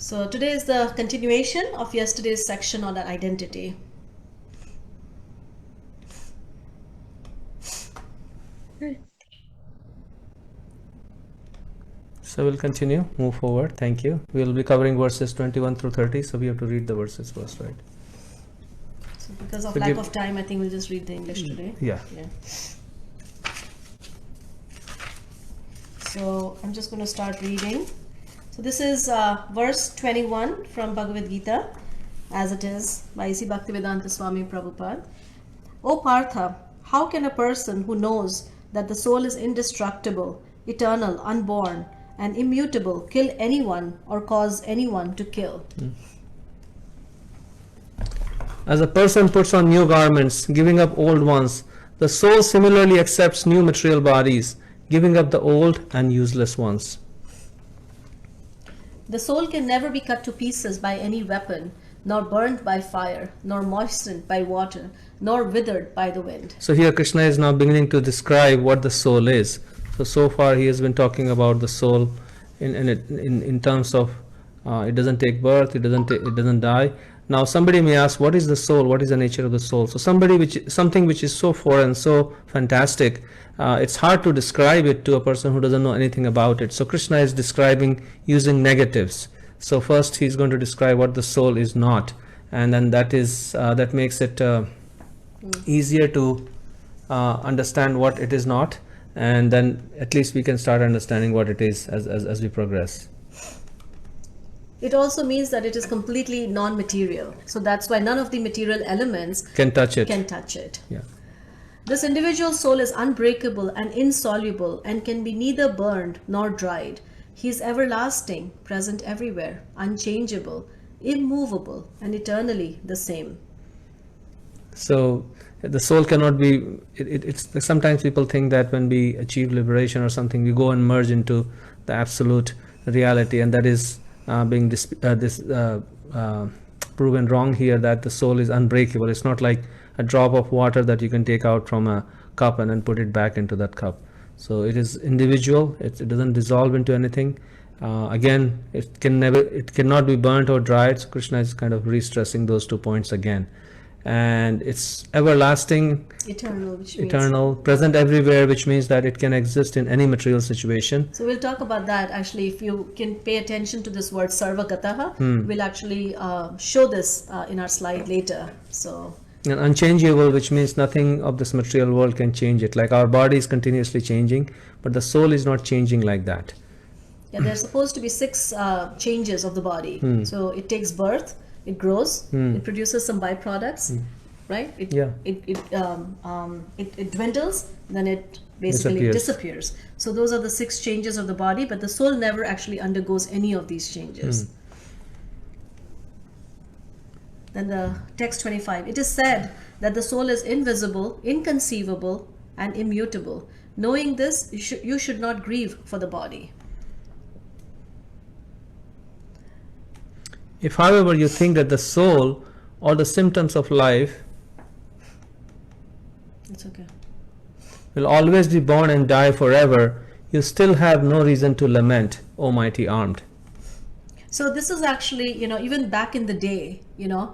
So today is the continuation of yesterday's section on identity. So we'll continue, move forward. Thank you. We'll be covering verses 21 through 30, so we have to read the verses first, right? So because of lack of time, I think we'll just read the English today. Yeah. So I'm just going to start reading. So this is verse 21 from Bhagavad-Gita, as it is by A.C. Bhaktivedanta Swami Prabhupada. O Partha, how can a person who knows that the soul is indestructible, eternal, unborn, and immutable kill anyone or cause anyone to kill? As a person puts on new garments, giving up old ones, the soul similarly accepts new material bodies, giving up the old and useless ones. The soul can never be cut to pieces by any weapon, nor burned by fire, nor moistened by water, nor withered by the wind. So here Krishna is now beginning to describe what the soul is. So far he has been talking about the soul in terms of it doesn't take birth, it doesn't die. Now somebody may ask, what is the soul? What is the nature of the soul? So something which is so foreign, so fantastic, it's hard to describe it to a person who doesn't know anything about it. So Krishna is describing using negatives. So first he's going to describe what the soul is not, and then that makes it easier to understand what it is not, and then at least we can start understanding what it is as we progress. It also means that it is completely non-material. So that's why none of the material elements can touch it. Yeah. This individual soul is unbreakable and insoluble and can be neither burned nor dried. He is everlasting, present everywhere, unchangeable, immovable, and eternally the same. So the soul cannot be, it's sometimes people think that when we achieve liberation or something, we go and merge into the absolute reality, and that is being proven wrong here, that the soul is unbreakable. It's not like a drop of water that you can take out from a cup and then put it back into that cup. So it is individual, it doesn't dissolve into anything. Again, it cannot be burnt or dried. So Krishna is kind of re-stressing those 2 points again. And it's everlasting, eternal, present everywhere, which means that it can exist in any material situation. So we'll talk about that actually. If you can pay attention to this word sarvagataha, we'll actually show this in our slide later. So, and unchangeable, which means nothing of this material world can change it. Like our body is continuously changing, but the soul is not changing like that. Yeah, there's supposed to be 6 changes of the body. So it takes birth, it grows, it produces some byproducts, right? It dwindles, then it basically disappears. So those are the 6 changes of the body, but the soul never actually undergoes any of these changes. Then the text 25, it is said that the soul is invisible, inconceivable, and immutable. Knowing this, you should not grieve for the body. If, however, you think that the soul or the symptoms of life will always be born and die forever, you still have no reason to lament, O mighty armed. So this is actually, even back in the day, there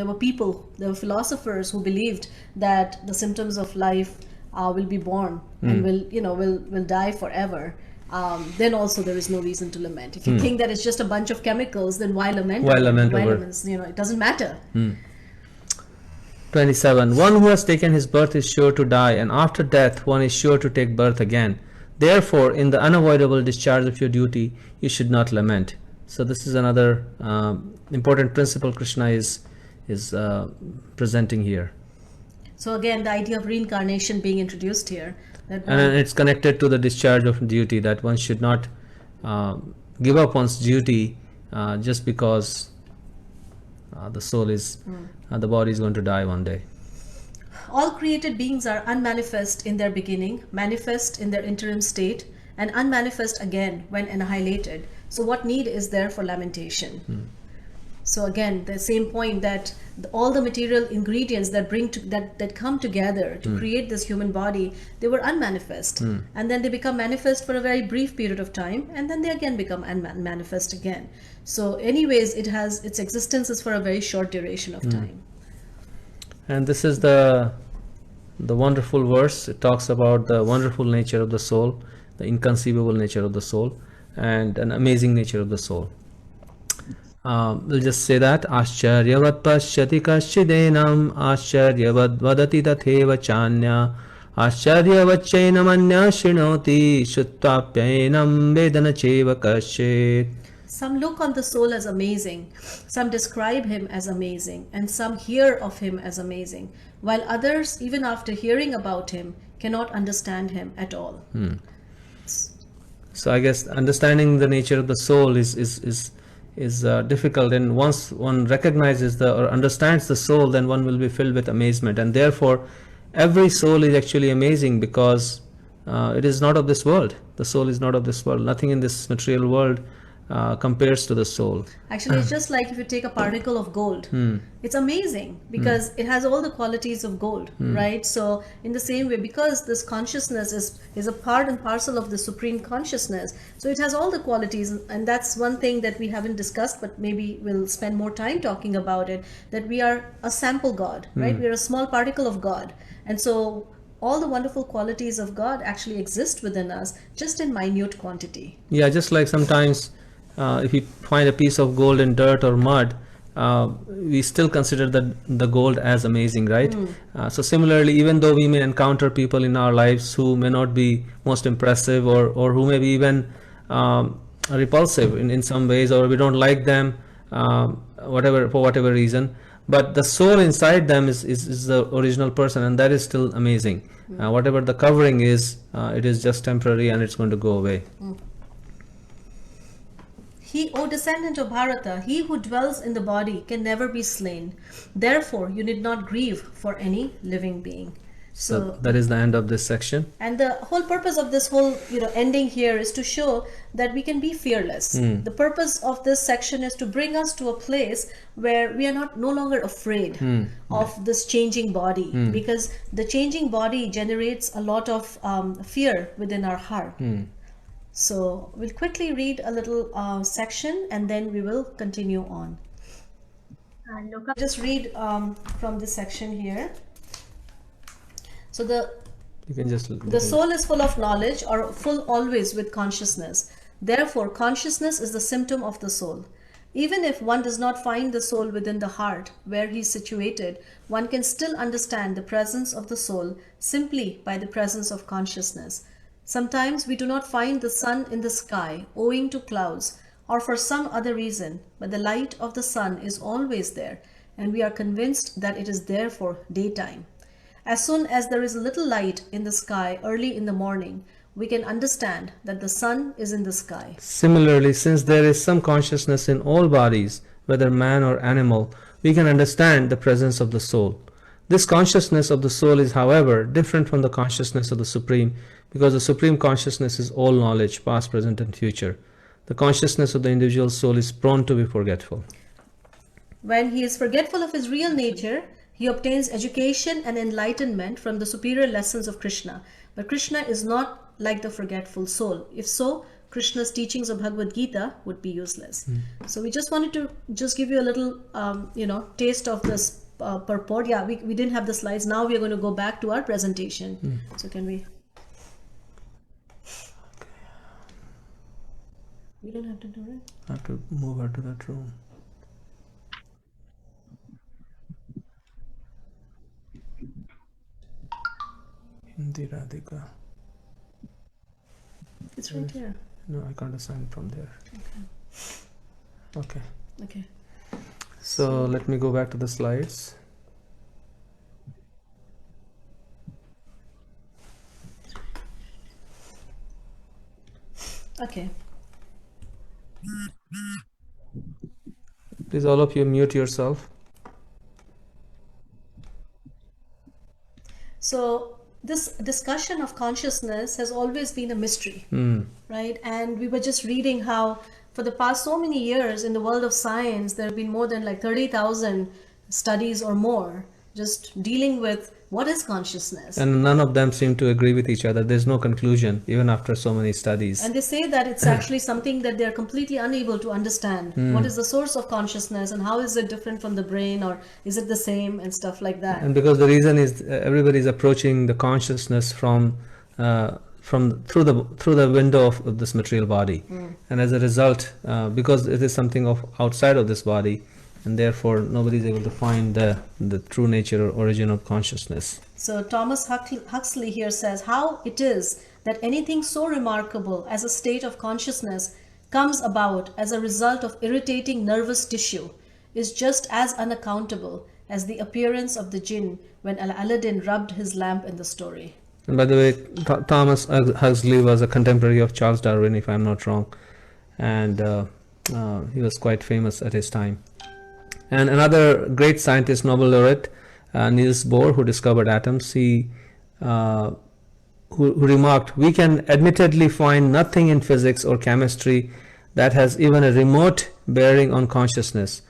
were philosophers who believed that the symptoms of life will be born and will die forever. Then also there is no reason to lament. If you think that it's just a bunch of chemicals, then why lament? Why lament? It doesn't matter. 27. One who has taken his birth is sure to die, and after death one is sure to take birth again. Therefore, in the unavoidable discharge of your duty, you should not lament. So this is another important principle Krishna is presenting here. So again, the idea of reincarnation being introduced here. And it's connected to the discharge of duty, that one should not give up one's duty just because the soul is, the body is going to die one day. All created beings are unmanifest in their beginning, manifest in their interim state, and unmanifest again when annihilated. So what need is there for lamentation? So again, the same point that all the material ingredients that that come together to create this human body, they were unmanifest, and then they become manifest for a very brief period of time, and then they again become unmanifest again. So anyways, its existence is for a very short duration of time. And this is the wonderful verse. It talks about the wonderful nature of the soul, the inconceivable nature of the soul, and an amazing nature of the soul. We'll just say that Ascharyavat pashyati kaschidenam Ascharyavat vadati tatheva chanya Ascharyavat chainam anya shinoti Shuttapyainam vedana cheva kaschet. Some look on the soul as amazing, some describe him as amazing, and some hear of him as amazing, while others, even after hearing about him, cannot understand him at all. So I guess understanding the nature of the soul is difficult, and once one recognizes or understands the soul, then one will be filled with amazement, and therefore every soul is actually amazing because it is not of this world. The soul is not of this world. Nothing in this material world compares to the soul. Actually, it's just like if you take a particle of gold, it's amazing because it has all the qualities of gold, right? So in the same way, because this consciousness is a part and parcel of the supreme consciousness, so it has all the qualities, and that's one thing that we haven't discussed, but maybe we'll spend more time talking about it, that we are a sample God, right? We are a small particle of God, and so all the wonderful qualities of God actually exist within us, just in minute quantity. Yeah, just like sometimes if you find a piece of gold in dirt or mud, we still consider the gold as amazing, right? So similarly, even though we may encounter people in our lives who may not be most impressive, or who may be even repulsive in some ways, or we don't like them, for whatever reason, but the soul inside them is the original person, and that is still amazing. Whatever the covering is, it is just temporary, and it's going to go away. He, O descendant of Bharata, he who dwells in the body can never be slain. Therefore, you need not grieve for any living being. So that is the end of this section. And the whole purpose of this whole ending here is to show that we can be fearless. The purpose of this section is to bring us to a place where we are no longer afraid of this changing body, because the changing body generates a lot of fear within our heart. So we'll quickly read a little section, and then we will continue on. Just read from this section here. So the soul is full of knowledge, or full always with consciousness. Therefore, consciousness is the symptom of the soul. Even if one does not find the soul within the heart where he is situated, one can still understand the presence of the soul simply by the presence of consciousness. Sometimes we do not find the sun in the sky owing to clouds or for some other reason, but the light of the sun is always there, and we are convinced that it is there for daytime. As soon as there is a little light in the sky early in the morning, we can understand that the sun is in the sky. Similarly, since there is some consciousness in all bodies, whether man or animal, we can understand the presence of the soul. This consciousness of the soul is, however, different from the consciousness of the Supreme, because the Supreme Consciousness is all knowledge, past, present, and future. The consciousness of the individual soul is prone to be forgetful. When he is forgetful of his real nature, he obtains education and enlightenment from the superior lessons of Krishna. But Krishna is not like the forgetful soul. If so, Krishna's teachings of Bhagavad-Gita would be useless. So we just wanted to just give you a little, taste of this purport. Yeah, we didn't have the slides. Now we are going to go back to our presentation. So can we? We don't have to do it. I have to move her to that room. Hindi Radhika. It's right here. No, I can't assign it from there. Okay. Okay. So let me go back to the slides. Okay. Please, all of you, mute yourself. So this discussion of consciousness has always been a mystery, right? And we were just reading how for the past so many years in the world of science, there have been more than like 30,000 studies or more just dealing with what is consciousness. And none of them seem to agree with each other. There's no conclusion, even after so many studies. And they say that it's actually something that they're completely unable to understand. What is the source of consciousness and how is it different from the brain, or is it the same, and stuff like that. And because the reason is everybody is approaching the consciousness from through the window of this material body, and as a result, because it is something of outside of this body, and therefore nobody is able to find the true nature or origin of consciousness. So Thomas Huxley here says how it is that anything so remarkable as a state of consciousness comes about as a result of irritating nervous tissue is just as unaccountable as the appearance of the jinn when Aladdin rubbed his lamp in the story. And by the way, Thomas Huxley was a contemporary of Charles Darwin, if I'm not wrong, and he was quite famous at his time. And another great scientist, Nobel laureate, Niels Bohr, who discovered atoms, he who remarked, "We can admittedly find nothing in physics or chemistry that has even a remote bearing on consciousness.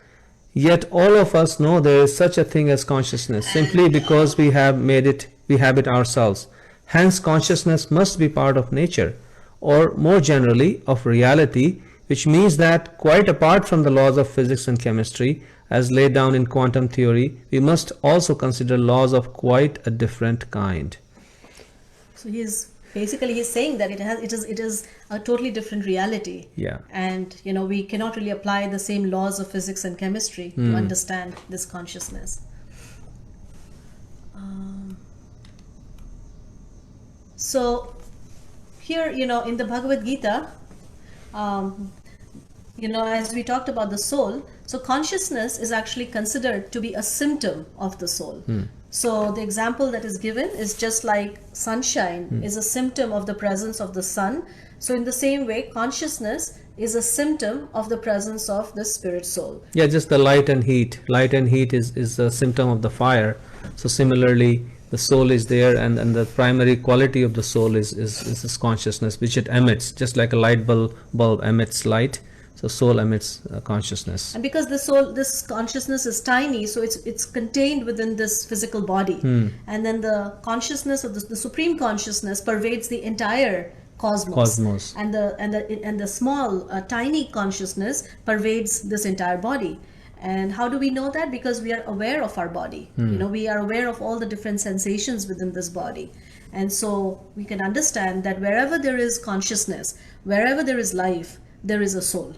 Yet all of us know there is such a thing as consciousness, simply because we have it ourselves. Hence, consciousness must be part of nature, or more generally, of reality, which means that quite apart from the laws of physics and chemistry, as laid down in quantum theory, we must also consider laws of quite a different kind." So he's saying that it is a totally different reality. Yeah. And we cannot really apply the same laws of physics and chemistry to understand this consciousness. So here, in the Bhagavad-Gita, as we talked about the soul, so consciousness is actually considered to be a symptom of the soul. So the example that is given is just like sunshine is a symptom of the presence of the sun. So in the same way, consciousness is a symptom of the presence of the spirit soul. Yeah, just the light and heat. Light and heat is a symptom of the fire. So similarly, the soul is there, and the primary quality of the soul is this consciousness, which it emits, just like a light bulb emits light. So soul emits consciousness. And because this consciousness is tiny, so it's contained within this physical body. And then the consciousness of the supreme consciousness pervades the entire cosmos. And the small tiny consciousness pervades this entire body. And how do we know that? Because we are aware of our body. We are aware of all the different sensations within this body. And so we can understand that wherever there is consciousness, wherever there is life, there is a soul.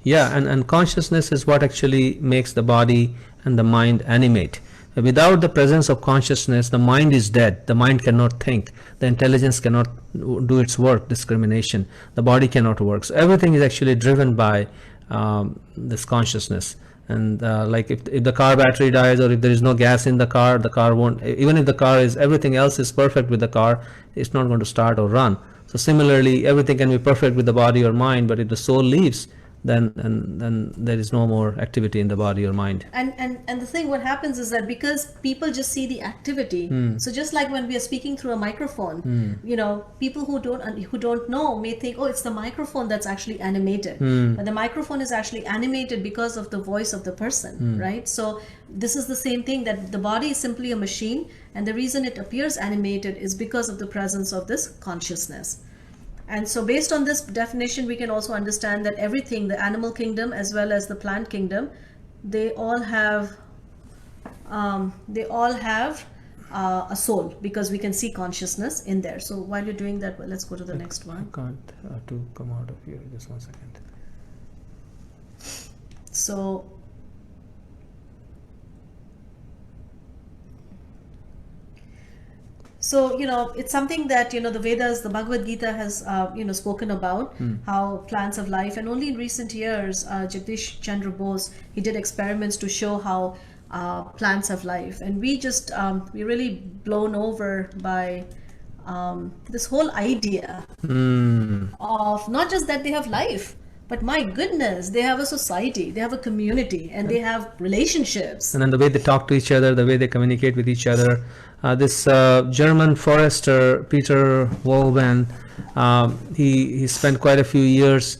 Yeah, and consciousness is what actually makes the body and the mind animate. Without the presence of consciousness, the mind is dead. The mind cannot think. The intelligence cannot do its work, discrimination. The body cannot work. So everything is actually driven by this consciousness. And like if the car battery dies, or if there is no gas in the car won't, even if the car is, everything else is perfect with the car, it's not going to start or run. So similarly, everything can be perfect with the body or mind, but if the soul leaves, then there is no more activity in the body or mind. And the thing, what happens is that because people just see the activity, so just like when we are speaking through a microphone, people who don't know may think, oh, it's the microphone that's actually animated, but the microphone is actually animated because of the voice of the person, right? So this is the same thing, that the body is simply a machine, and the reason it appears animated is because of the presence of this consciousness. And so based on this definition, we can also understand that everything, the animal kingdom as well as the plant kingdom, they all have a soul, because we can see consciousness in there. So while you're doing that, well, let's go to the next one. I can't to come out of here, just 1 second. So, it's something that, the Vedas, the Bhagavad-Gita has, spoken about, how plants have life. And only in recent years, Jagdish Chandra Bose, he did experiments to show how plants have life. And we're really blown over by this whole idea of not just that they have life, but my goodness, they have a society, they have a community, and they have relationships. And then the way they talk to each other, the way they communicate with each other. This German forester, Peter Wolben, he spent quite a few years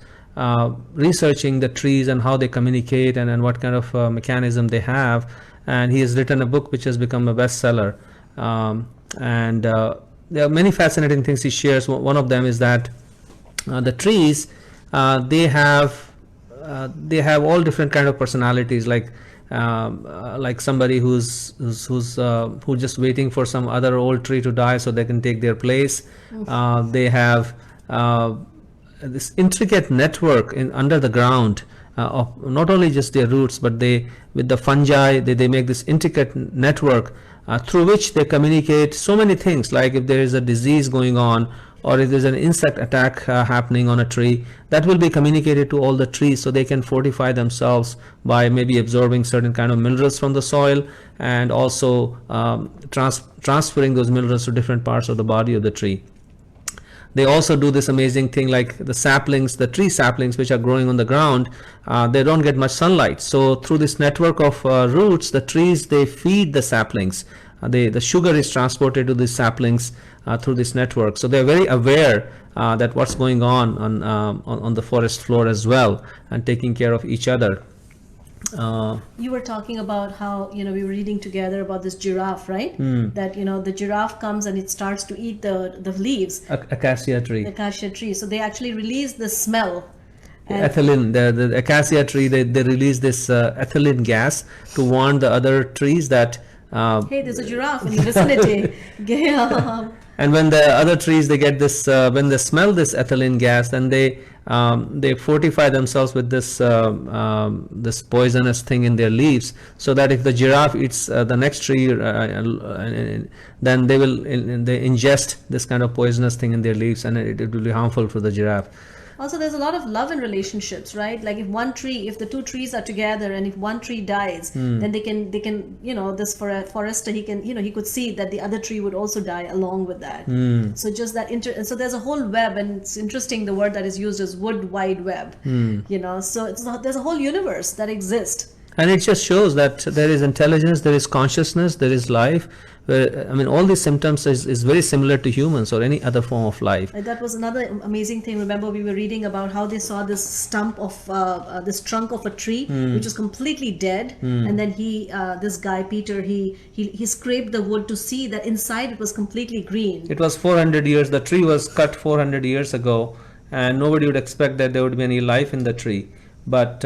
researching the trees and how they communicate and what kind of mechanism they have. And he has written a book which has become a bestseller. And there are many fascinating things he shares. One of them is that the trees, they have all different kind of personalities, like somebody who's just waiting for some other old tree to die so they can take their place. They have this intricate network under the ground of not only just their roots, but with the fungi, they make this intricate network through which they communicate so many things, like if there is a disease going on, or if there's an insect attack happening on a tree, that will be communicated to all the trees, so they can fortify themselves by maybe absorbing certain kind of minerals from the soil, and also transferring those minerals to different parts of the body of the tree. They also do this amazing thing, like the saplings, the tree saplings which are growing on the ground, they don't get much sunlight. So through this network of roots, the trees, they feed the saplings. The sugar is transported to these saplings through this network. So they're very aware that what's going on the forest floor as well, and taking care of each other. You were talking about how, we were reading together about this giraffe, right? That, the giraffe comes and it starts to eat the leaves. Acacia tree. Acacia tree. So they actually release the smell. Ethylene. The acacia tree, they release this ethylene gas to warn the other trees that hey, there's a giraffe in the vicinity. And when the other trees, they get this, when they smell this ethylene gas, then they fortify themselves with this this poisonous thing in their leaves, so that if the giraffe eats the next tree, then they ingest this kind of poisonous thing in their leaves, and it will be harmful for the giraffe. Also, there's a lot of love in relationships, right? Like if the two trees are together, and if one tree dies, then they can, this for a forester, he could see that the other tree would also die along with that. So just that, so there's a whole web, and it's interesting, the word that is used is wood wide web, so there's a whole universe that exists. And it just shows that there is intelligence, there is consciousness, there is life. All these symptoms is very similar to humans or any other form of life. And that was another amazing thing. Remember, we were reading about how they saw this stump of this trunk of a tree, which was completely dead, and then this guy Peter, he scraped the wood to see that inside it was completely green. It was 400 years. The tree was cut 400 years ago, and nobody would expect that there would be any life in the tree. But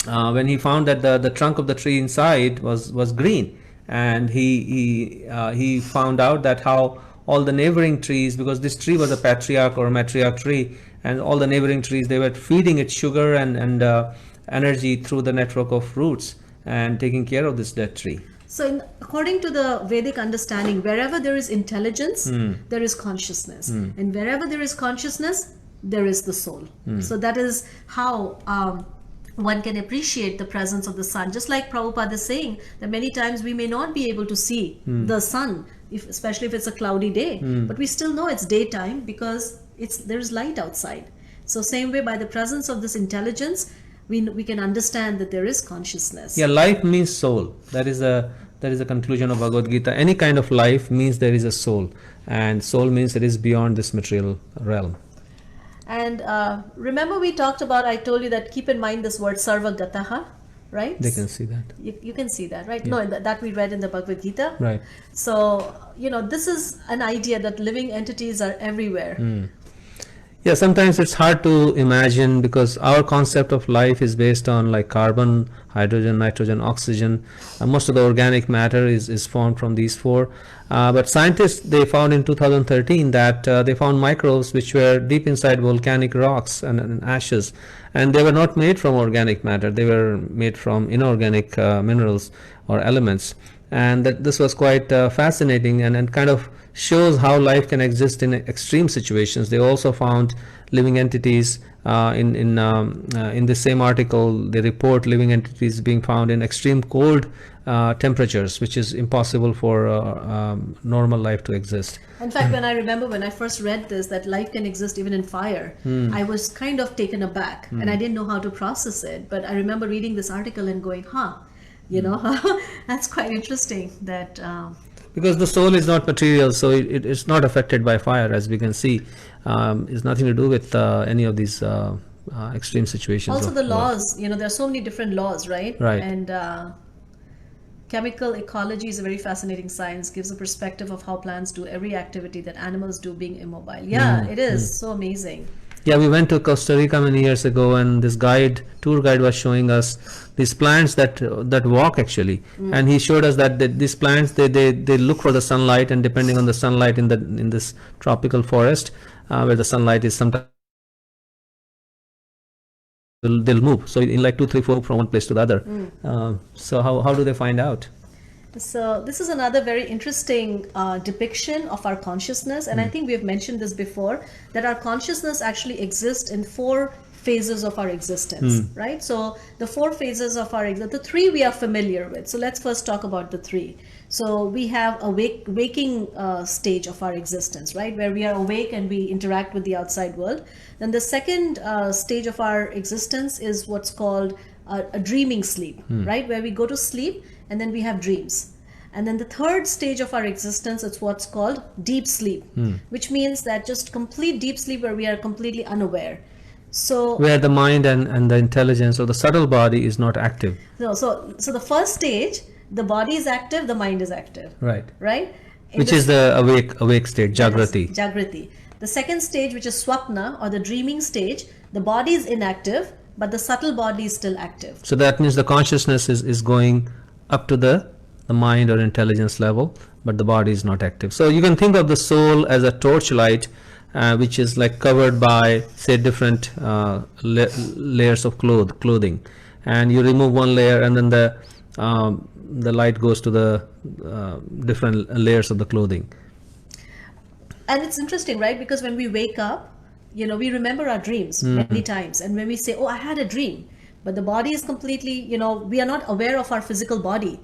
when he found that the trunk of the tree inside was green, and he found out that how all the neighboring trees, because this tree was a patriarch or a matriarch tree, and all the neighboring trees, they were feeding it sugar and energy through the network of roots and taking care of this dead tree. So according to the Vedic understanding, wherever there is intelligence, there is consciousness, and wherever there is consciousness, there is the soul. So that is how one can appreciate the presence of the sun. Just like Prabhupada is saying, that many times we may not be able to see the sun, especially if it's a cloudy day, but we still know it's daytime because there's light outside. So same way, by the presence of this intelligence, we can understand that there is consciousness. Yeah, life means soul. That is a conclusion of Bhagavad-Gita. Any kind of life means there is a soul, and soul means it is beyond this material realm. And remember, we talked about, I told you that keep in mind this word sarvagataha, right? They can see that. You can see that, right? Yeah. No, that we read in the Bhagavad-Gita. Right. So, this is an idea that living entities are everywhere. Yeah, sometimes it's hard to imagine, because our concept of life is based on like carbon, hydrogen, nitrogen, oxygen. Most of the organic matter is formed from these four. But scientists, they found in 2013 that they found microbes which were deep inside volcanic rocks and ashes. And they were not made from organic matter. They were made from inorganic minerals or elements. And this was quite fascinating, and kind of shows how life can exist in extreme situations. They also found living entities in the same article. They report living entities being found in extreme cold temperatures, which is impossible for normal life to exist. In fact, when I first read this, that life can exist even in fire, I was kind of taken aback, and I didn't know how to process it. But I remember reading this article and going, that's quite interesting. That because the soul is not material, so it's not affected by fire, as we can see. It's nothing to do with any of these extreme situations. Also of the work. laws, there are so many different laws, right? Right. And chemical ecology is a very fascinating science, gives a perspective of how plants do every activity that animals do being immobile. Yeah, it is so amazing. Yeah, we went to Costa Rica many years ago, and this tour guide was showing us these plants that walk actually, and he showed us that these plants they look for the sunlight, and depending on the sunlight in this tropical forest where the sunlight is sometimes they'll move. So in like 2, 3, 4 from one place to the other. So how do they find out? So this is another very interesting depiction of our consciousness, and I think we have mentioned this before, that our consciousness actually exists in 4 phases of our existence, right? So the 4 phases of our existence, the 3 we are familiar with. So let's first talk about the 3. So we have a waking stage of our existence, right, where we are awake and we interact with the outside world. Then the second stage of our existence is what's called a dreaming sleep, right, where we go to sleep and then we have dreams. And then the third stage of our existence is what's called deep sleep, which means that just complete deep sleep where we are completely unaware. So Where the mind and the intelligence or the subtle body is not active. so the first stage, the body is active, the mind is active, Right. right? Which is the awake state, Jagrati. Yes, Jagrati. The second stage, which is Swapna or the dreaming stage, the body is inactive, but the subtle body is still active. So that means the consciousness is going up to the mind or intelligence level, but the body is not active. So you can think of the soul as a torchlight, which is like covered by, say, different layers of clothing, and you remove one layer, and then the light goes to the different layers of the clothing. And it's interesting, right? Because when we wake up, we remember our dreams many times, and when we say, "Oh, I had a dream," but the body is completely, we are not aware of our physical body.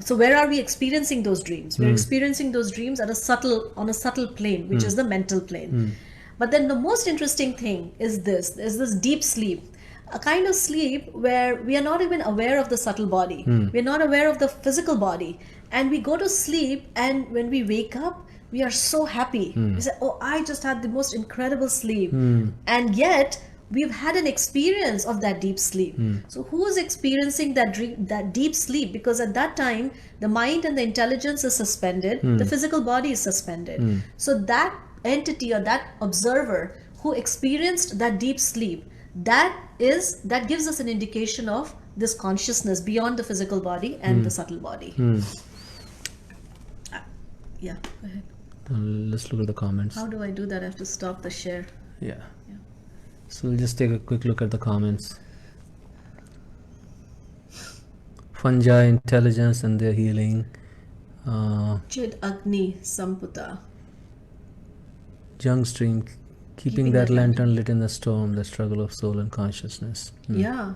So where are we experiencing those dreams? We're experiencing those dreams on a subtle plane, which is the mental plane. But then the most interesting thing is this deep sleep, a kind of sleep where we are not even aware of the subtle body. We're not aware of the physical body. And we go to sleep, and when we wake up, we are so happy. We say, "Oh, I just had the most incredible sleep." And yet we've had an experience of that deep sleep. So who is experiencing that deep sleep? Because at that time, the mind and the intelligence is suspended, the physical body is suspended. So that entity or that observer who experienced that deep sleep, that gives us an indication of this consciousness beyond the physical body and the subtle body. Yeah, go ahead. Let's look at the comments. How do I do that? I have to stop the share. Yeah. So we'll just take a quick look at the comments. Fungi, intelligence, and their healing. Chid Agni Samputa. Young stream, keeping that lantern lit in the storm, the struggle of soul and consciousness. Yeah.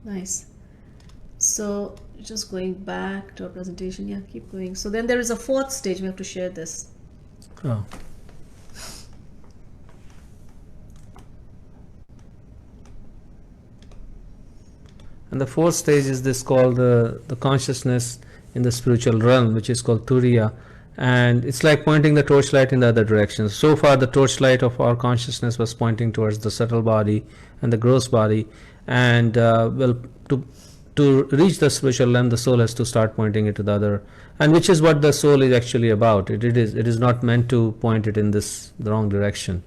Nice. So just going back to our presentation. Yeah, keep going. So then there is a 4th stage. We have to share this. Oh. And the 4th stage is this called the consciousness in the spiritual realm, which is called Turiya, and it's like pointing the torchlight in the other direction. So far the torchlight of our consciousness was pointing towards the subtle body and the gross body, and to reach the spiritual realm, the soul has to start pointing it to the other, and which is what the soul is actually about. It is not meant to point it in the wrong direction.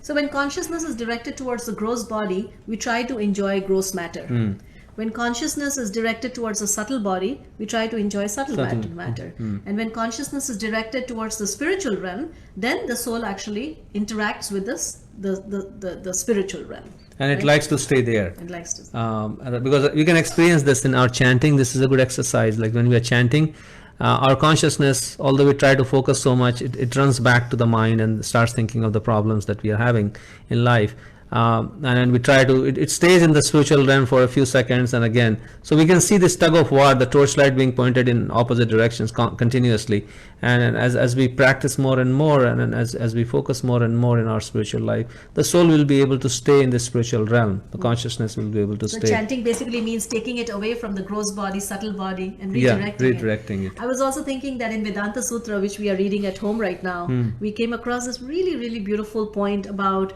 So when consciousness is directed towards the gross body, we try to enjoy gross matter. When consciousness is directed towards the subtle body, we try to enjoy subtle matter. And when consciousness is directed towards the spiritual realm, then the soul actually interacts with the spiritual realm. And it likes to stay there. It likes to. Because you can experience this in our chanting. This is a good exercise. Like when we are chanting, our consciousness, although we try to focus so much, it runs back to the mind and starts thinking of the problems that we are having in life. and then we try to, it stays in the spiritual realm for a few seconds and again. So we can see this tug of war, the torchlight being pointed in opposite directions continuously. And as we practice more and more, and as we focus more and more in our spiritual life, the soul will be able to stay in the spiritual realm. The consciousness will be able to So stay. chanting basically means taking it away from the gross body, subtle body, and redirecting it. I was also thinking that in Vedanta Sutra, which we are reading at home right now, we came across this really, really beautiful point about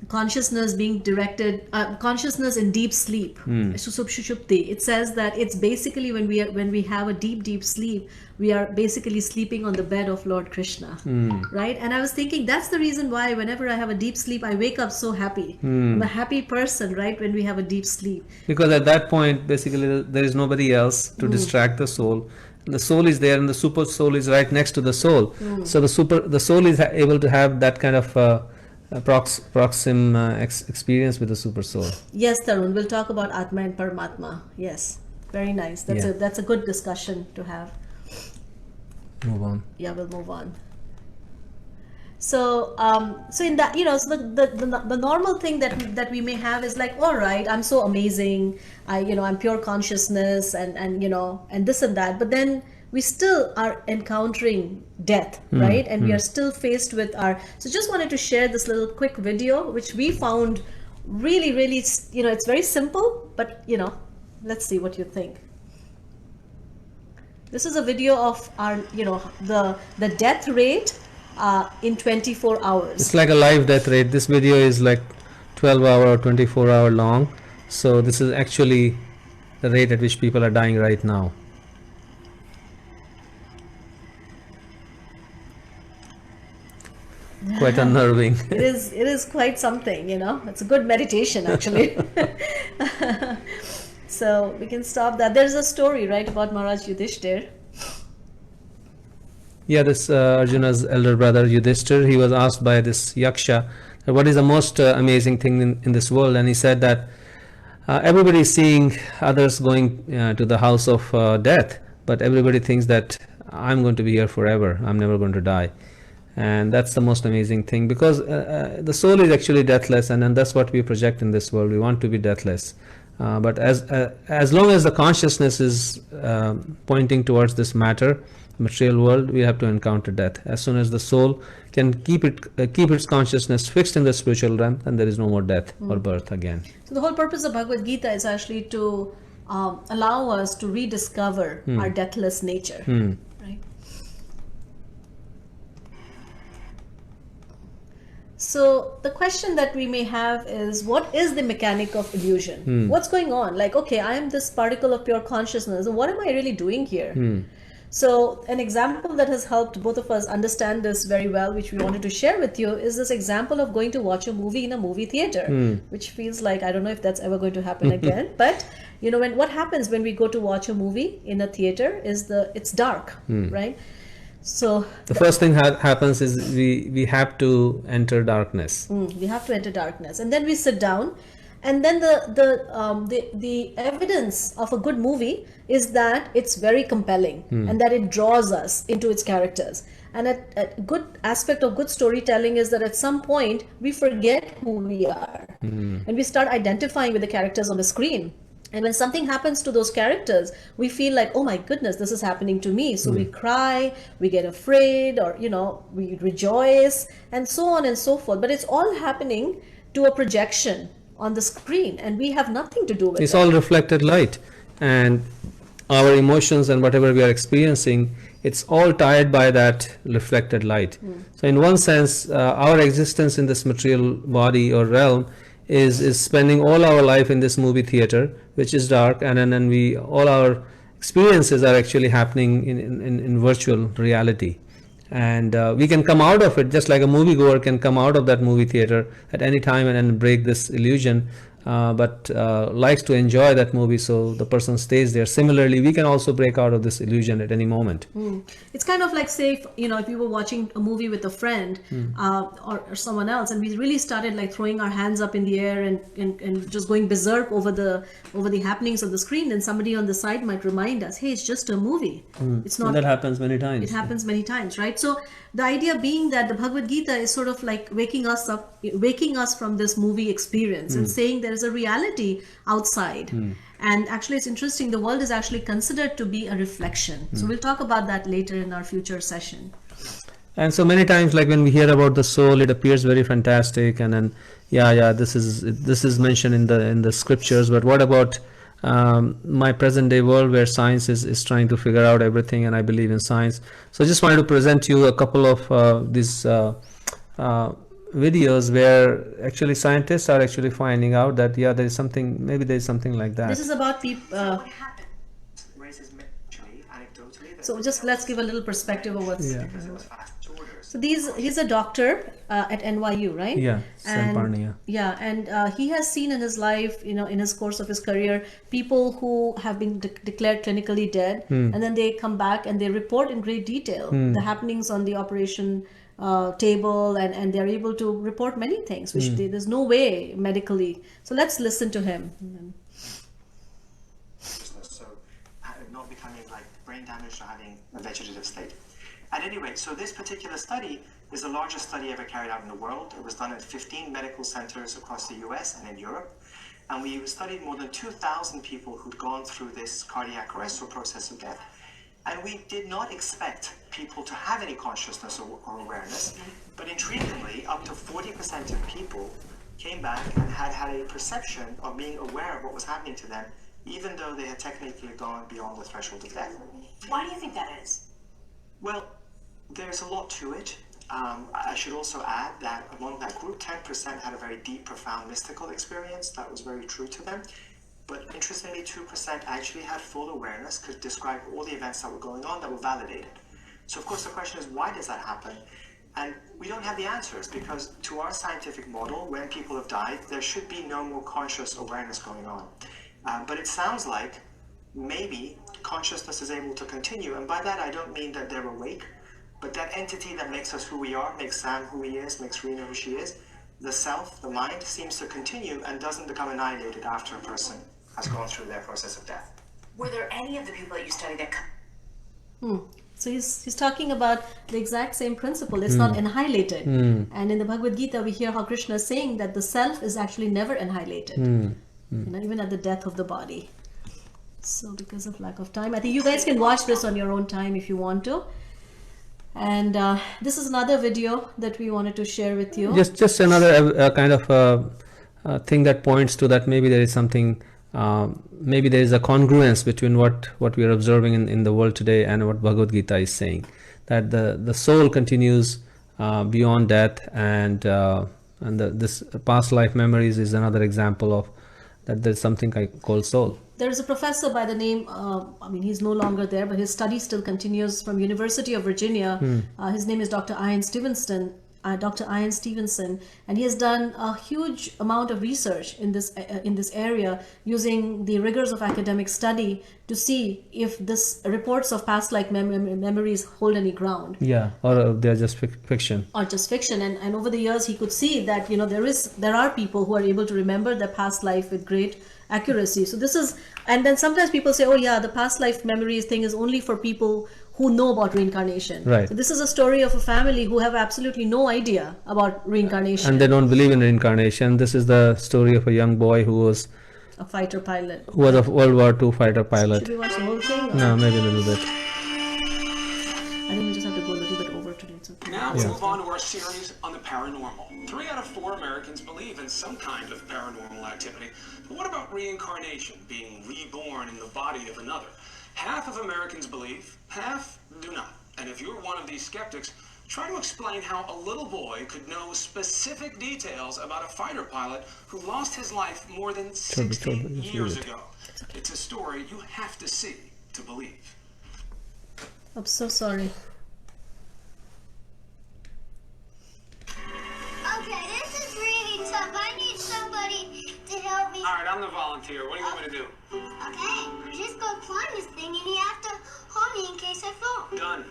consciousness being directed, consciousness in deep sleep, sushupti. It says that it's basically when we have a deep sleep, we are basically sleeping on the bed of Lord Krishna, right? And I was thinking that's the reason why whenever I have a deep sleep, I wake up so happy. I'm a happy person, right? When we have a deep sleep, because at that point, basically, there is nobody else to distract the soul. The soul is there, and the super soul is right next to the soul. So the soul is able to have that kind of proxim experience with the super soul. Yes, Tarun, we'll talk about Atma and Paramatma. Yes, very nice. That's a good discussion to have. Move on. Yeah, we'll move on. So, so in that, so the normal thing that we may have is like, all right, I'm so amazing. I'm pure consciousness, and and this and that. But then we still are encountering death, right? And we are still faced with so just wanted to share this little quick video, which we found really, really, it's very simple, but let's see what you think. This is a video of our, the death rate in 24 hours. It's like a live death rate. This video is like 12-hour or 24-hour long. So this is actually the rate at which people are dying right now. Quite unnerving. It is quite something, it's a good meditation actually. So we can stop that. There's a story, right, about Maharaj Yudhishthir. Yeah, this Arjuna's elder brother Yudhishthir, he was asked by this Yaksha, what is the most amazing thing in this world? And he said that everybody is seeing others going to the house of death, but everybody thinks that I'm going to be here forever, I'm never going to die. And that's the most amazing thing, because the soul is actually deathless, and that's what we project in this world. We want to be deathless. But as long as the consciousness is pointing towards this matter, material world, we have to encounter death. As soon as the soul can keep its consciousness fixed in the spiritual realm, then there is no more death or birth again. So the whole purpose of Bhagavad-Gita is actually to allow us to rediscover our deathless nature. Right? So the question that we may have is, what is the mechanic of illusion? What's going on? Like, okay, I am this particle of pure consciousness. What am I really doing here? So an example that has helped both of us understand this very well, which we wanted to share with you, is this example of going to watch a movie in a movie theater, which feels like, I don't know if that's ever going to happen again, but what happens when we go to watch a movie in a theater is it's dark, right? So the first thing happens is we have to enter darkness. We have to enter darkness, and then we sit down, and then the evidence of a good movie is that it's very compelling and that it draws us into its characters. And a good aspect of good storytelling is that at some point we forget who we are and we start identifying with the characters on the screen. And when something happens to those characters, we feel like, oh my goodness, this is happening to me. So we cry, we get afraid, or, we rejoice, and so on and so forth. But it's all happening to a projection on the screen, and we have nothing to do with it. It's all reflected light. And our emotions and whatever we are experiencing, it's all tied by that reflected light. So in one sense, our existence in this material body or realm is spending all our life in this movie theater, which is dark, and then all our experiences are actually happening in virtual reality. And we can come out of it just like a moviegoer can come out of that movie theater at any time and break this illusion. but likes to enjoy that movie, so the person stays there. Similarly, we can also break out of this illusion at any moment. It's kind of like, say, if you were watching a movie with a friend or someone else, and we really started like throwing our hands up in the air and just going berserk over the happenings of the screen, then somebody on the side might remind us, hey, it's just a movie. It's not. And that happens many times. It happens many times, right? So the idea being that the Bhagavad Gita is sort of like waking us from this movie experience and saying there is a reality outside. And actually, it's interesting, the world is actually considered to be a reflection. So we'll talk about that later in our future session. And so many times, like when we hear about the soul, it appears very fantastic, and then this is mentioned in the scriptures. But what about my present day world, where science is trying to figure out everything, and I believe in science. So I just wanted to present you a couple of these videos where actually scientists are actually finding out that there is something, maybe there is something like that. This is about people. So just let's give a little perspective of what's. So he's a doctor at NYU, right? Yeah, Sam Parney, and, yeah, and he has seen in his life, in his course of his career, people who have been declared clinically dead, and then they come back and they report in great detail the happenings on the operation table, and they're able to report many things, which there's no way medically. So let's listen to him. So not becoming like brain damage or having a vegetative state. At any rate, so this particular study is the largest study ever carried out in the world. It was done at 15 medical centers across the US and in Europe. And we studied more than 2,000 people who'd gone through this cardiac arrest or process of death. And we did not expect people to have any consciousness or awareness. But intriguingly, up to 40% of people came back and had a perception of being aware of what was happening to them, even though they had technically gone beyond the threshold of death. Why do you think that is? Well, there's a lot to it. I should also add that among that group, 10% had a very deep, profound mystical experience that was very true to them. But interestingly, 2% actually had full awareness, could describe all the events that were going on that were validated. So of course the question is, why does that happen? And we don't have the answers, because to our scientific model, when people have died, there should be no more conscious awareness going on. But it sounds like maybe consciousness is able to continue, and by that I don't mean that they're awake, but that entity that makes us who we are, makes Sam who he is, makes Rena who she is, the self, the mind, seems to continue and doesn't become annihilated after a person has gone through their process of death. Were there any of the people that you studied that So he's talking about the exact same principle. It's not annihilated. And in the Bhagavad Gita, we hear how Krishna is saying that the self is actually never annihilated, even at the death of the body. So because of lack of time, I think you guys can watch this on your own time if you want to. And this is another video that we wanted to share with you. Just another kind of thing that points to that maybe there is something, maybe there is a congruence between what we are observing in the world today and what Bhagavad Gita is saying, that the soul continues beyond death, and this past life memories is another example of that. There's something I call soul. There's a professor by the name, he's no longer there, but his study still continues, from University of Virginia. His name is Dr. Ian Stevenson, and he has done a huge amount of research in this area, using the rigors of academic study to see if this reports of past life memories hold any ground. Yeah, or they're just fiction. Or just fiction. And over the years, he could see that there are people who are able to remember their past life with great accuracy. So this is, and then sometimes people say, oh yeah, the past life memories thing is only for people who know about reincarnation. Right. So this is a story of a family who have absolutely no idea about reincarnation. And they don't believe in reincarnation. This is the story of a young boy who was a fighter pilot. Who was a World War II fighter pilot. Should we watch the whole thing? Or? No, maybe a little bit. I think we just have to go a little bit over today. Now we'll move on to our series on the paranormal. 3 out of 4 Americans believe in some kind of paranormal activity. But what about reincarnation, being reborn in the body of another? Half of Americans believe, half do not. And if you're one of these skeptics, try to explain how a little boy could know specific details about a fighter pilot who lost his life more than 60 years ago. It's a story you have to see to believe. I'm so sorry. Okay, this is really tough. I need somebody to help me All right, I'm the volunteer. What do you want me to do? Okay, just go climb this thing and you have to hold me in case I fall. Done.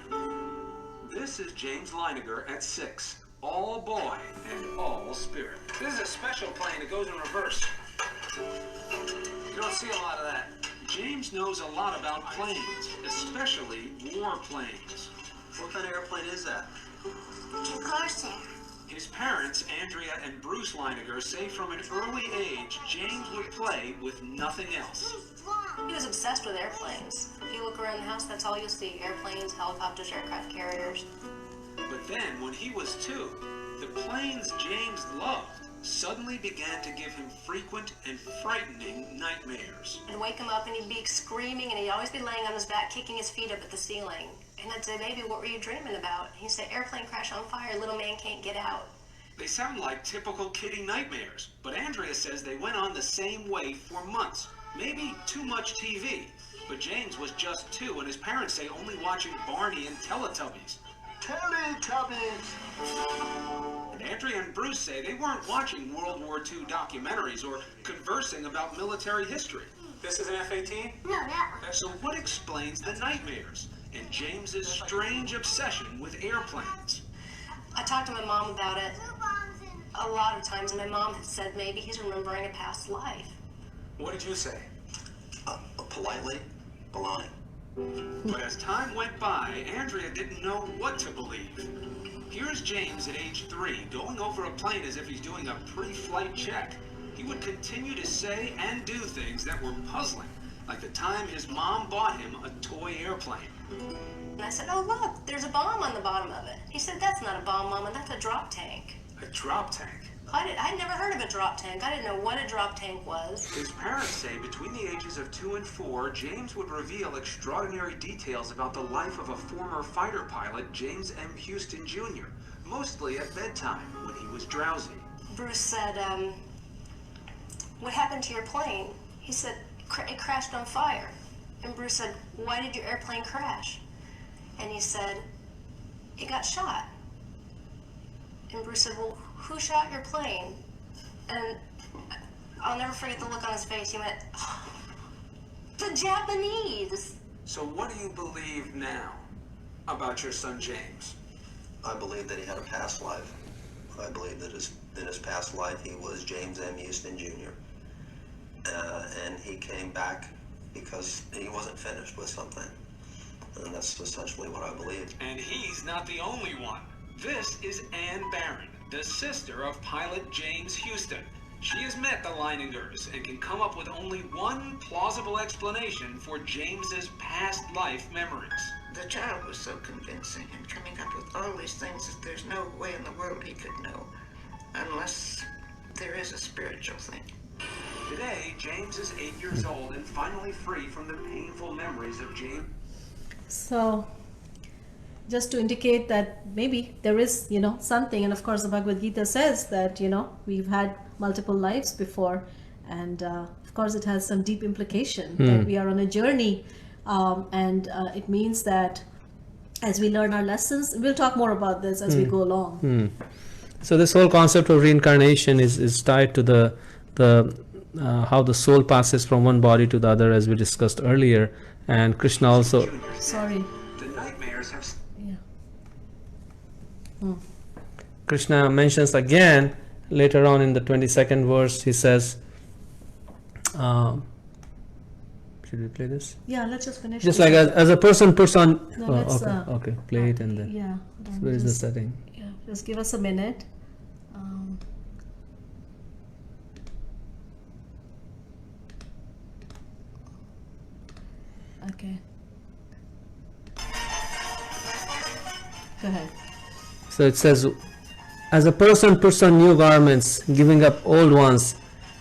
This is James Leiniger at 6. All boy and all spirit. This is a special plane that goes in reverse. You don't see a lot of that. James knows a lot about planes, especially war planes. What kind of airplane is that? It's a Corsair. His parents, Andrea and Bruce Leiniger, say from an early age, James would play with nothing else. He was obsessed with airplanes. If you look around the house, that's all you'll see. Airplanes, helicopters, aircraft carriers. But then, when he was 2, the planes James loved suddenly began to give him frequent and frightening nightmares. I'd wake him up and he'd be screaming and he'd always be laying on his back, kicking his feet up at the ceiling. And I'd say, baby, what were you dreaming about? He'd say, airplane crash on fire, little man can't get out. They sound like typical kiddie nightmares, but Andrea says they went on the same way for months. Maybe too much TV. But James was just 2 and his parents say only watching Barney and Teletubbies. Teletubbies! And Andrea and Bruce say they weren't watching World War II documentaries or conversing about military history. This is an F-18? No, that one. So what explains the nightmares and James's strange obsession with airplanes? I talked to my mom about it a lot of times, and my mom had said maybe he's remembering a past life. What did you say? Politely, baloney. But as time went by, Andrea didn't know what to believe. Here's James at age 3, going over a plane as if he's doing a pre-flight check. He would continue to say and do things that were puzzling, like the time his mom bought him a toy airplane. And I said, oh, look, there's a bomb on the bottom of it. He said, that's not a bomb, Mama, that's a drop tank. A drop tank. I'd never heard of a drop tank. I didn't know what a drop tank was. His parents say between the ages of 2 and 4, James would reveal extraordinary details about the life of a former fighter pilot, James M. Houston Jr., mostly at bedtime when he was drowsy. Bruce said, what happened to your plane? He said, it crashed on fire. And Bruce said, why did your airplane crash? And he said, it got shot. And Bruce said, well, who shot your plane? And I'll never forget the look on his face. He went, oh, the Japanese. So what do you believe now about your son James? I believe that he had a past life. I believe that in his past life he was James M. Houston Jr. And he came back because he wasn't finished with something. And that's essentially what I believe. And he's not the only one. This is Ann Barron, the sister of pilot James Houston. She has met the Leiningers and can come up with only one plausible explanation for James's past life memories. The child was so convincing and coming up with all these things that there's no way in the world he could know, unless there is a spiritual thing. Today, James is 8 years old and finally free from the painful memories of James. So, just to indicate that maybe there is, something, and of course the Bhagavad-Gita says that, we've had multiple lives before, and of course it has some deep implication that we are on a journey, and it means that as we learn our lessons, we'll talk more about this as we go along. So this whole concept of reincarnation is tied to the how the soul passes from one body to the other, as we discussed earlier, and Krishna also. Sorry. The nightmares have. Yeah. Krishna mentions again later on in the 22nd verse. He says, should we play this? Yeah, let's just finish. Just this. like as a person puts on. No, oh, let's, okay, play it and then. Yeah. So where is the setting? Yeah, just give us a minute. Okay. Go ahead. So it says, as a person puts on new garments, giving up old ones,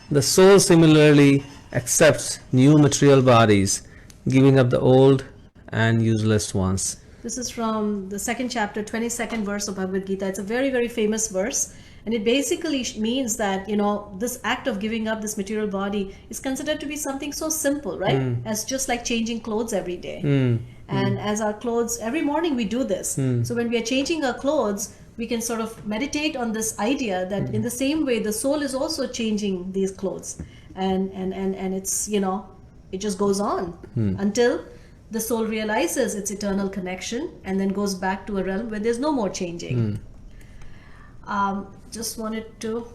the soul similarly accepts new material bodies, giving up the old and useless ones. This is from the 2nd chapter, 22nd verse of Bhagavad-Gita. It's a very, very famous verse. And it basically means that, this act of giving up this material body is considered to be something so simple, right? As just like changing clothes every day. And as our clothes, every morning we do this. So when we are changing our clothes, we can sort of meditate on this idea that in the same way, the soul is also changing these clothes. and it's, you know, it just goes on until the soul realizes its eternal connection and then goes back to a realm where there's no more changing. Just wanted to,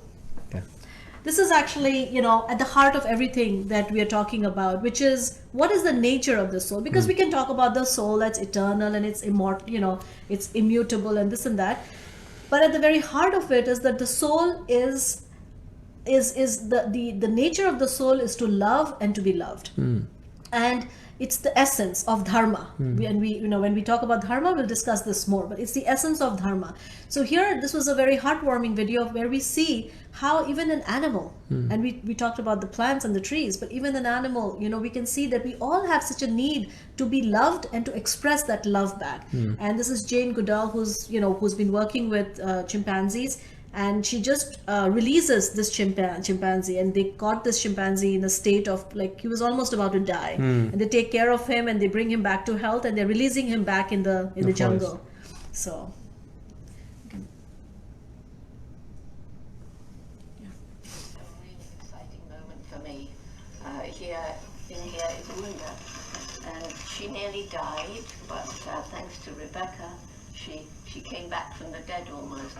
this is actually, you know, at the heart of everything that we are talking about, which is what is the nature of the soul? Because we can talk about the soul that's eternal and it's immortal, you know, it's immutable and this and that, but at the very heart of it is that the soul is the nature of the soul is to love and to be loved. And it's the essence of dharma. And we, you know, when we talk about dharma, we'll discuss this more, but it's the essence of dharma. So here, this was a very heartwarming video of where we see how even an animal, and we talked about the plants and the trees, but even an animal, you know, we can see that we all have such a need to be loved and to express that love back. And this is Jane Goodall, who's, you know, who's been working with chimpanzees, and she just releases this chimpanzee, and they caught this chimpanzee in a state of, like, he was almost about to die, and they take care of him and they bring him back to health, and they're releasing him back in the jungle. So A really exciting moment for me here in Rwanda, and she nearly died, but thanks to Rebecca, she came back from the dead almost.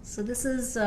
So this is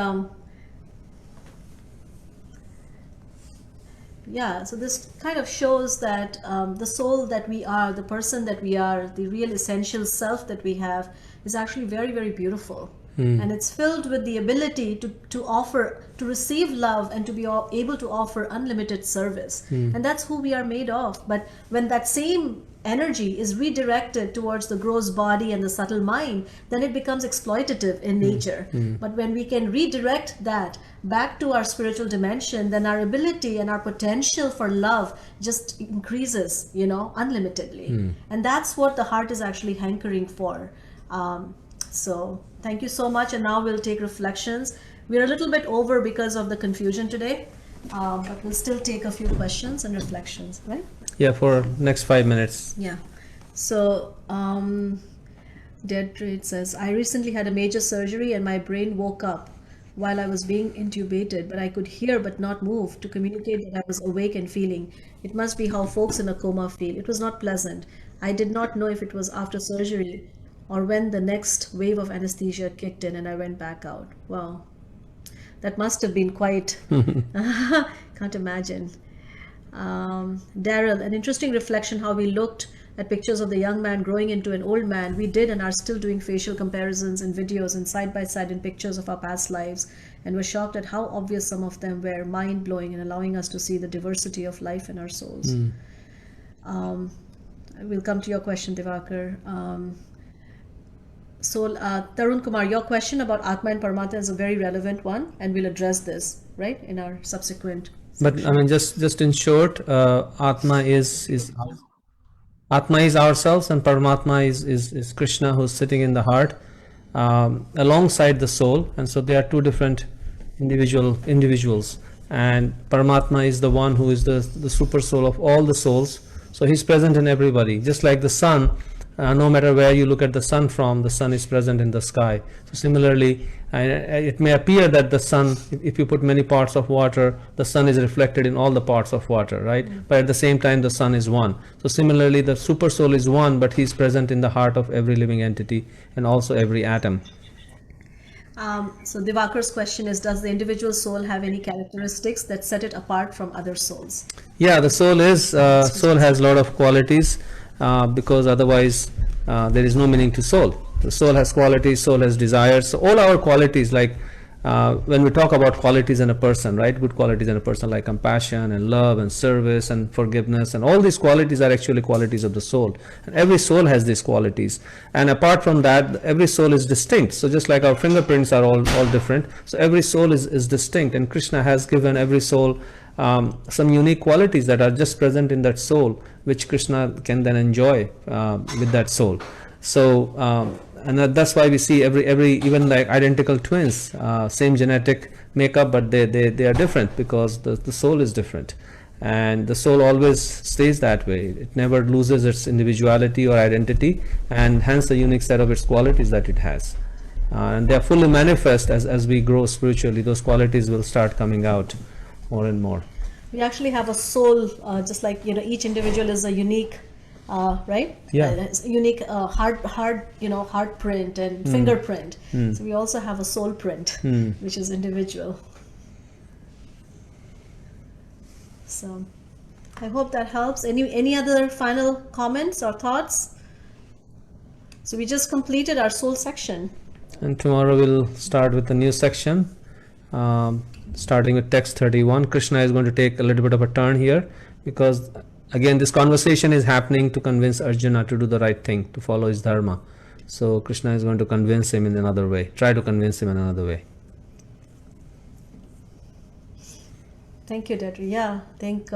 yeah, so this kind of shows that the soul that we are, the person that we are, the real essential self that we have is actually very, very beautiful. And it's filled with the ability to offer, to receive love and to be able to offer unlimited service. And that's who we are made of. But when that same energy is redirected towards the gross body and the subtle mind, then it becomes exploitative in nature. But when we can redirect that back to our spiritual dimension, then our ability and our potential for love just increases, you know, unlimitedly. And that's what the heart is actually hankering for. So thank you so much. And now we'll take reflections. We're a little bit over because of the confusion today, but we'll still take a few questions and reflections, right? Yeah, for next 5 minutes. Yeah. So Dead Trade says, I recently had a major surgery and my brain woke up while I was being intubated, but I could hear but not move to communicate that I was awake and feeling. It must be how folks in a coma feel. It was not pleasant. I did not know if it was after surgery or when the next wave of anesthesia kicked in and I went back out. Wow. That must have been quite, can't imagine. Daryl, an interesting reflection how we looked at pictures of the young man growing into an old man. We did and are still doing facial comparisons in videos and side by side in pictures of our past lives, and were shocked at how obvious some of them were, mind-blowing and allowing us to see the diversity of life in our souls. We'll come to your question, Divakar. So Tarun Kumar, your question about Atma and Paramatma is a very relevant one, and we'll address this, right, in our subsequent But I mean, just in short, Atma is ourselves, and Paramatma is Krishna, who's sitting in the heart alongside the soul, and so they are two different individuals. And Paramatma is the one who is the super soul of all the souls. So he's present in everybody, just like the sun. No matter where you look at the sun from, the sun is present in the sky. So similarly, it may appear that the sun, if you put many parts of water, the sun is reflected in all the parts of water, right? But at the same time, the sun is one. So similarly, the super soul is one, but he's present in the heart of every living entity and also every atom. So Divakar's question is, does the individual soul have any characteristics that set it apart from other souls? Yeah, the soul has a lot of qualities, because otherwise there is no meaning to soul. The soul has qualities, soul has desires. So all our qualities, like when we talk about qualities in a person, right? Good qualities in a person like compassion and love and service and forgiveness, and all these qualities are actually qualities of the soul. And every soul has these qualities. And apart from that, every soul is distinct. So just like our fingerprints are all different, so every soul is distinct. And Krishna has given every soul some unique qualities that are just present in that soul, which Krishna can then enjoy with that soul. So and that's why we see every even like identical twins, same genetic makeup, but they are different because the soul is different, and the soul always stays that way. It never loses its individuality or identity, and hence the unique set of its qualities that it has. And they are fully manifest as we grow spiritually. Those qualities will start coming out more and more. We actually have a soul, just like each individual is a unique, right? Yeah. It's a unique heart print and fingerprint. So we also have a soul print, which is individual. So I hope that helps. Any other final comments or thoughts? So we just completed our soul section. And tomorrow we'll start with a new section, starting with text 31. Krishna is going to take a little bit of a turn here, because again this conversation is happening to convince Arjuna to do the right thing, to follow his dharma. So Krishna is going to convince him in another way, try to convince him in another way. Thank you, Dedri. Yeah, I think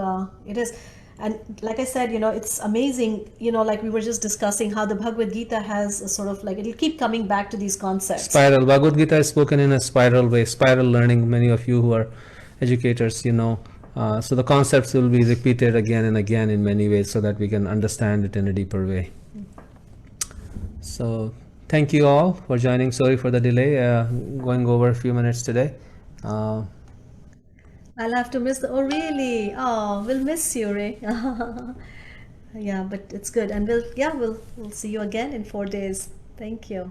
it is. And like I said, it's amazing, like we were just discussing how the Bhagavad-Gita has a sort of like, it'll keep coming back to these concepts. Spiral. Bhagavad-Gita is spoken in a spiral way, spiral learning. Many of you who are educators, so the concepts will be repeated again and again in many ways so that we can understand it in a deeper way. So thank you all for joining. Sorry for the delay, going over a few minutes today. I'll have to miss really? Oh, we'll miss you, Ray. Yeah, but it's good. And we'll see you again in 4 days. Thank you.